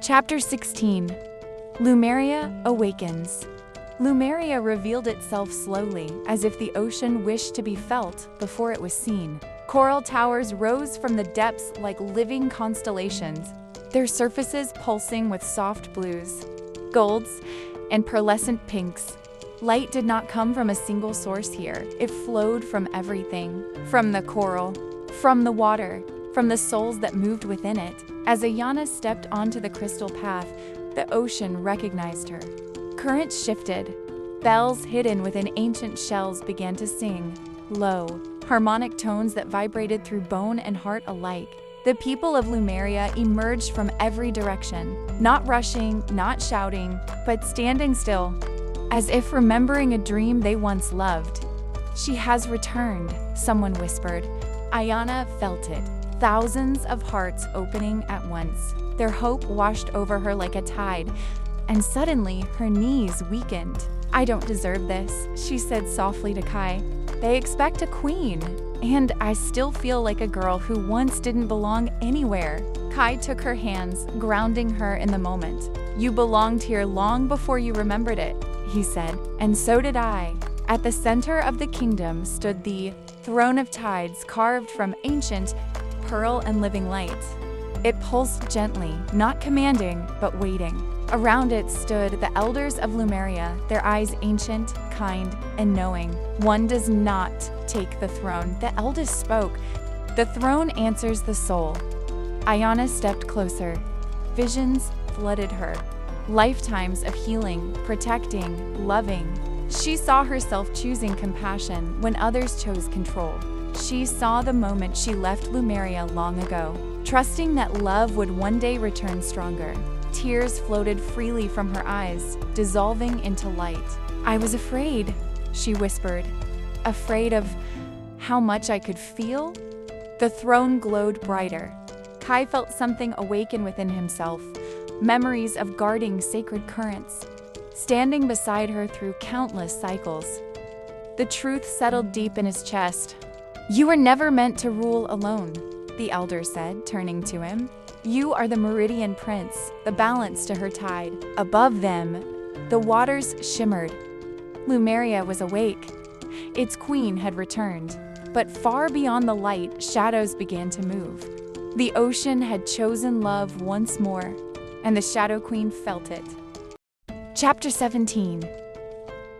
Chapter 16. Lumeria Awakens. Lumeria revealed itself slowly, as if the ocean wished to be felt before it was seen. Coral towers rose from the depths like living constellations, their surfaces pulsing with soft blues, golds, and pearlescent pinks. Light did not come from a single source here. It flowed from everything, from the coral, from the water, from the souls that moved within it. As Ayana stepped onto the crystal path, the ocean recognized her. Currents shifted. Bells hidden within ancient shells began to sing, low, harmonic tones that vibrated through bone and heart alike. The people of Lumeria emerged from every direction, not rushing, not shouting, but standing still, as if remembering a dream they once loved. "She has returned," someone whispered. Ayana felt it, thousands of hearts opening at once. Their hope washed over her like a tide, and suddenly her knees weakened. "I don't deserve this," she said softly to Kai. "They expect a queen, and I still feel like a girl who once didn't belong anywhere." Kai took her hands, grounding her in the moment. "You belonged here long before you remembered it," he said, "and so did I." At the center of the kingdom stood the throne of tides, carved from ancient pearl and living light. It pulsed gently, not commanding, but waiting. Around it stood the elders of Lumeria, their eyes ancient, kind, and knowing. "One does not take the throne," the eldest spoke. "The throne answers the soul." Ayana stepped closer. Visions flooded her. Lifetimes of healing, protecting, loving. She saw herself choosing compassion when others chose control. She saw the moment she left Lumeria long ago, trusting that love would one day return stronger. Tears floated freely from her eyes, dissolving into light. "I was afraid," she whispered. "Afraid of how much I could feel?" The throne glowed brighter. Kai felt something awaken within himself, memories of guarding sacred currents, standing beside her through countless cycles. The truth settled deep in his chest. "You were never meant to rule alone," the elder said, turning to him. "You are the Meridian Prince, the balance to her tide." Above them, the waters shimmered. Lumeria was awake. Its queen had returned. But far beyond the light, shadows began to move. The ocean had chosen love once more, and the Shadow Queen felt it. Chapter 17.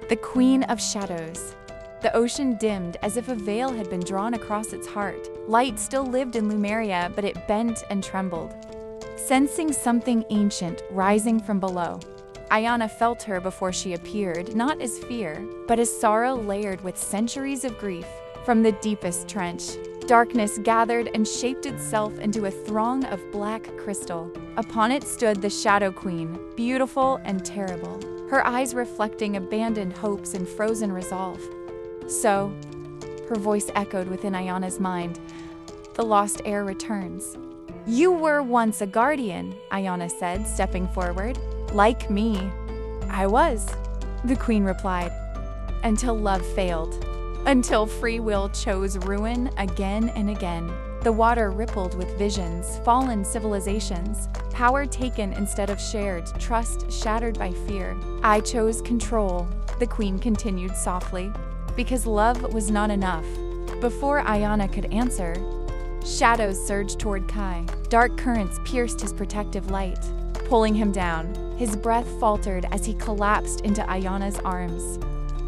The Queen of Shadows. The ocean dimmed as if a veil had been drawn across its heart. Light still lived in Lumeria, but it bent and trembled, sensing something ancient rising from below. Ayana felt her before she appeared, not as fear, but as sorrow layered with centuries of grief. From the deepest trench, darkness gathered and shaped itself into a throng of black crystal. Upon it stood the Shadow Queen, beautiful and terrible, her eyes reflecting abandoned hopes and frozen resolve. "So," her voice echoed within Ayana's mind, "the lost heir returns." "You were once a guardian," Ayana said, stepping forward. "Like me." "I was," the queen replied, "until love failed. Until free will chose ruin again and again." The water rippled with visions, fallen civilizations, power taken instead of shared, trust shattered by fear. "I chose control," the queen continued softly, "because love was not enough." Before Ayana could answer, shadows surged toward Kai. Dark currents pierced his protective light, pulling him down. His breath faltered as he collapsed into Ayana's arms.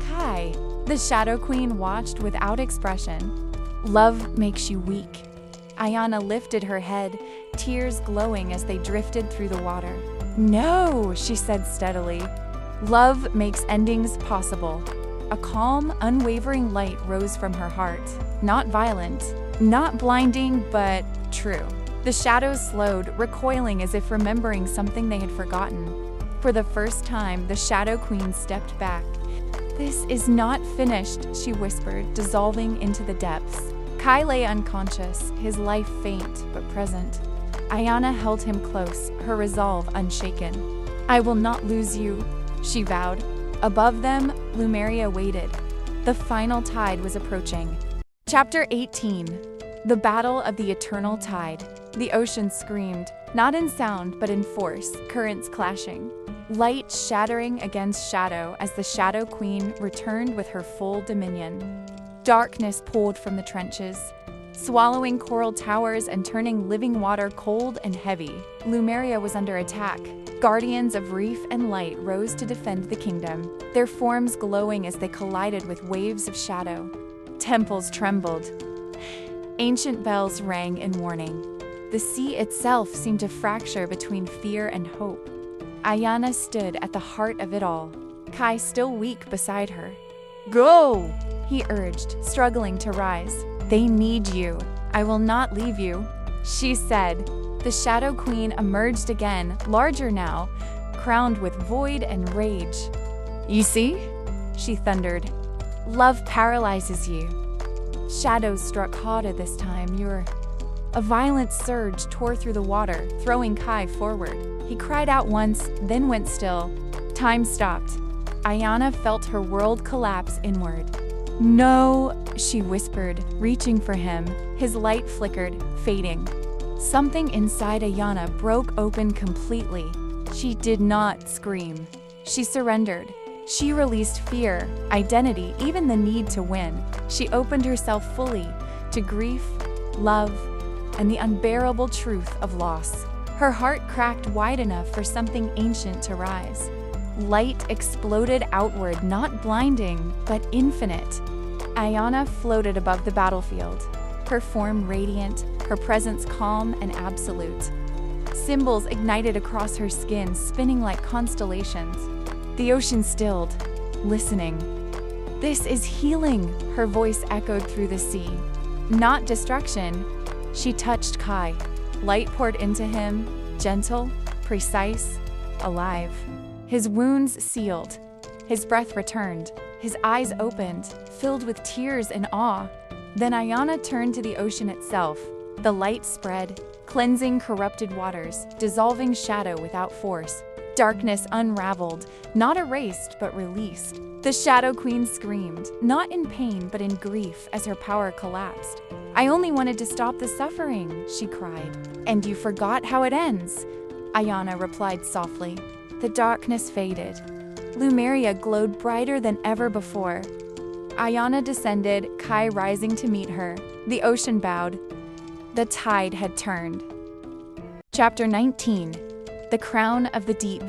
"Kai," the Shadow Queen watched without expression. "Love makes you weak." Ayana lifted her head, tears glowing as they drifted through the water. "No," she said steadily. "Love makes endings possible." A calm, unwavering light rose from her heart. Not violent, not blinding, but true. The shadows slowed, recoiling as if remembering something they had forgotten. For the first time, the Shadow Queen stepped back. "This is not finished," she whispered, dissolving into the depths. Kai lay unconscious, his life faint but present. Ayana held him close, her resolve unshaken. "I will not lose you," she vowed. Above them, Lumeria waited. The final tide was approaching. Chapter 18. The Battle of the Eternal Tide. The ocean screamed, not in sound but in force, currents clashing. Light shattering against shadow as the Shadow Queen returned with her full dominion. Darkness poured from the trenches, swallowing coral towers and turning living water cold and heavy. Lumeria was under attack. Guardians of reef and light rose to defend the kingdom, their forms glowing as they collided with waves of shadow. Temples trembled. Ancient bells rang in warning. The sea itself seemed to fracture between fear and hope. Ayana stood at the heart of it all, Kai still weak beside her. "Go!" he urged, struggling to rise. "They need you. I will not leave you," she said. The Shadow Queen emerged again, larger now, crowned with void and rage. "You see?" she thundered. "Love paralyzes you." Shadows struck harder this time. A violent surge tore through the water, throwing Kai forward. He cried out once, then went still. Time stopped. Ayana felt her world collapse inward. "No," she whispered, reaching for him. His light flickered, fading. Something inside Ayana broke open completely. She did not scream. She surrendered. She released fear, identity, even the need to win. She opened herself fully to grief, love, and the unbearable truth of loss. Her heart cracked wide enough for something ancient to rise. Light exploded outward, not blinding, but infinite. Ayana floated above the battlefield, her form radiant, her presence calm and absolute. Symbols ignited across her skin, spinning like constellations. The ocean stilled, listening. "This is healing," her voice echoed through the sea. Not destruction. She touched Kai. Light poured into him, gentle, precise, alive. His wounds sealed. His breath returned. His eyes opened, filled with tears and awe. Then Ayana turned to the ocean itself. The light spread, cleansing corrupted waters, dissolving shadow without force. Darkness unraveled, not erased but released. The Shadow Queen screamed, not in pain but in grief as her power collapsed. "I only wanted to stop the suffering," she cried. "And you forgot how it ends," Ayana replied softly. The darkness faded. Lumeria glowed brighter than ever before. Ayana descended, Kai rising to meet her. The ocean bowed. The tide had turned. Chapter 19. The Crown of the Deep.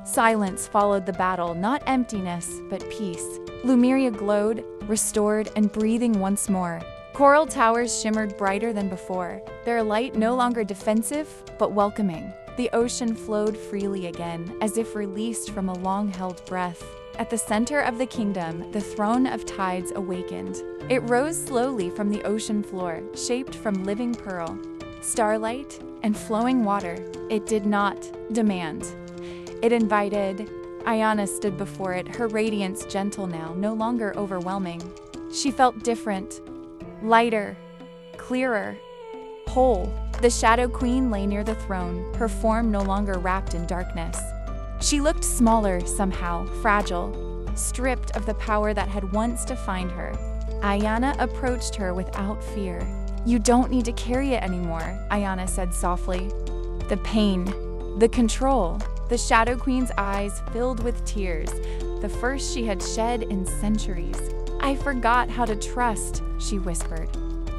Silence followed the battle, not emptiness, but peace. Lumeria glowed, restored, and breathing once more. Coral towers shimmered brighter than before, their light no longer defensive, but welcoming. The ocean flowed freely again, as if released from a long-held breath. At the center of the kingdom, the throne of tides awakened. It rose slowly from the ocean floor, shaped from living pearl. Starlight and flowing water, it did not demand. It invited. Ayana stood before it, her radiance gentle now, no longer overwhelming. She felt different, lighter, clearer, whole. The Shadow Queen lay near the throne, her form no longer wrapped in darkness. She looked smaller somehow, fragile, stripped of the power that had once defined her. Ayana approached her without fear. "You don't need to carry it anymore," Ayana said softly. "The pain, the control." The Shadow Queen's eyes filled with tears, the first she had shed in centuries. "I forgot how to trust," she whispered.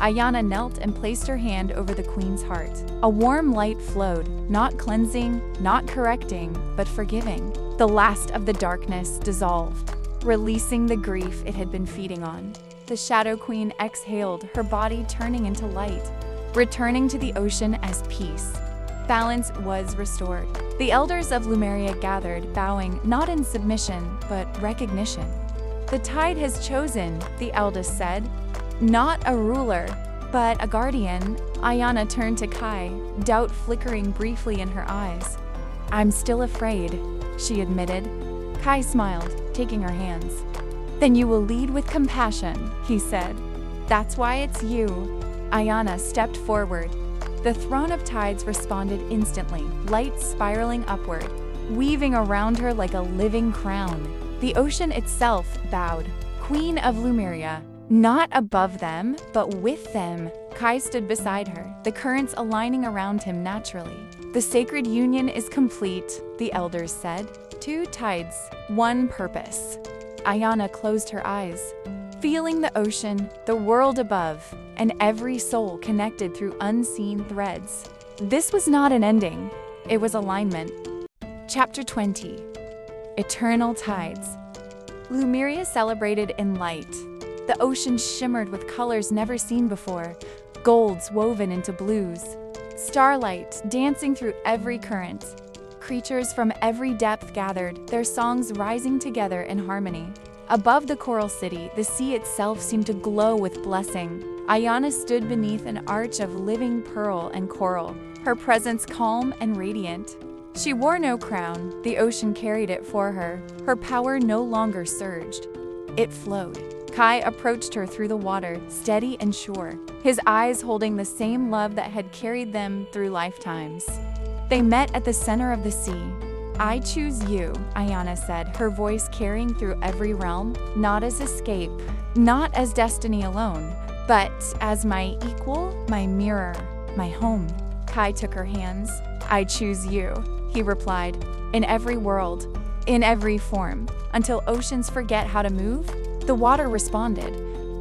Ayana knelt and placed her hand over the queen's heart. A warm light flowed, not cleansing, not correcting, but forgiving. The last of the darkness dissolved, releasing the grief it had been feeding on. The Shadow Queen exhaled, her body turning into light, returning to the ocean as peace. Balance was restored. The elders of Lumeria gathered, bowing not in submission, but recognition. "The tide has chosen," the eldest said. "Not a ruler, but a guardian." Ayana turned to Kai, doubt flickering briefly in her eyes. "I'm still afraid," she admitted. Kai smiled, taking her hands. "Then you will lead with compassion," he said. "That's why it's you." Ayana stepped forward. The throne of tides responded instantly, light spiraling upward, weaving around her like a living crown. The ocean itself bowed. Queen of Lumeria. Not above them, but with them. Kai stood beside her, the currents aligning around him naturally. The sacred union is complete, the elders said. 2 tides, 1 purpose. Ayana closed her eyes, feeling the ocean, the world above, and every soul connected through unseen threads. This was not an ending, it was alignment. Chapter 20. Eternal Tides. Lumeria celebrated in light. The ocean shimmered with colors never seen before, golds woven into blues, starlight dancing through every current. Creatures from every depth gathered, their songs rising together in harmony. Above the coral city, the sea itself seemed to glow with blessing. Ayana stood beneath an arch of living pearl and coral, her presence calm and radiant. She wore no crown, the ocean carried it for her. Her power no longer surged. It flowed. Kai approached her through the water, steady and sure, his eyes holding the same love that had carried them through lifetimes. They met at the center of the sea. "I choose you," Ayana said, her voice carrying through every realm, not as escape, not as destiny alone, but as my equal, my mirror, my home. Kai took her hands. "I choose you," he replied, "in every world, in every form, until oceans forget how to move." The water responded.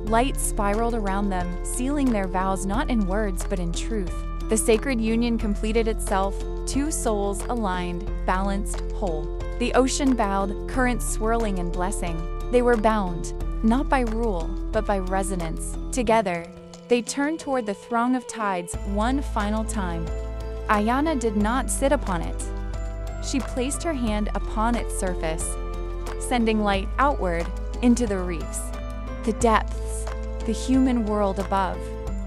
Light spiraled around them, sealing their vows not in words but in truth. The sacred union completed itself, 2 souls aligned, balanced, whole. The ocean bowed, currents swirling in blessing. They were bound, not by rule, but by resonance. Together, they turned toward the throng of tides one final time. Ayana did not sit upon it. She placed her hand upon its surface, sending light outward into the reefs, the depths, the human world above.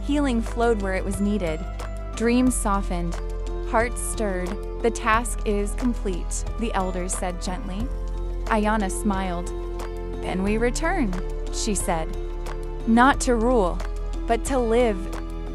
Healing flowed where it was needed. Dreams softened, hearts stirred. "The task is complete," the elders said gently. Ayana smiled. "Then we return," she said. "Not to rule, but to live,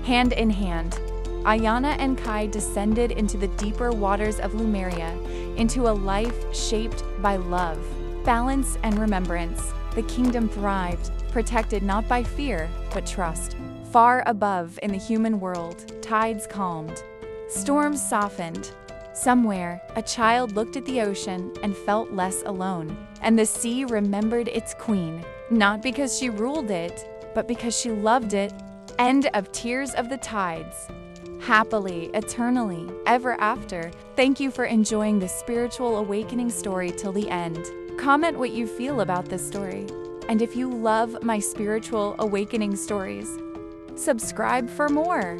hand in hand." Ayana and Kai descended into the deeper waters of Lumeria, into a life shaped by love, balance, and remembrance. The kingdom thrived, protected not by fear, but trust. Far above in the human world, tides calmed. Storms softened. Somewhere, a child looked at the ocean and felt less alone. And the sea remembered its queen, not because she ruled it, but because she loved it. End of Tears of the Tides. Happily, eternally, ever after. Thank you for enjoying this spiritual awakening story till the end. Comment what you feel about this story. And if you love my spiritual awakening stories, subscribe for more.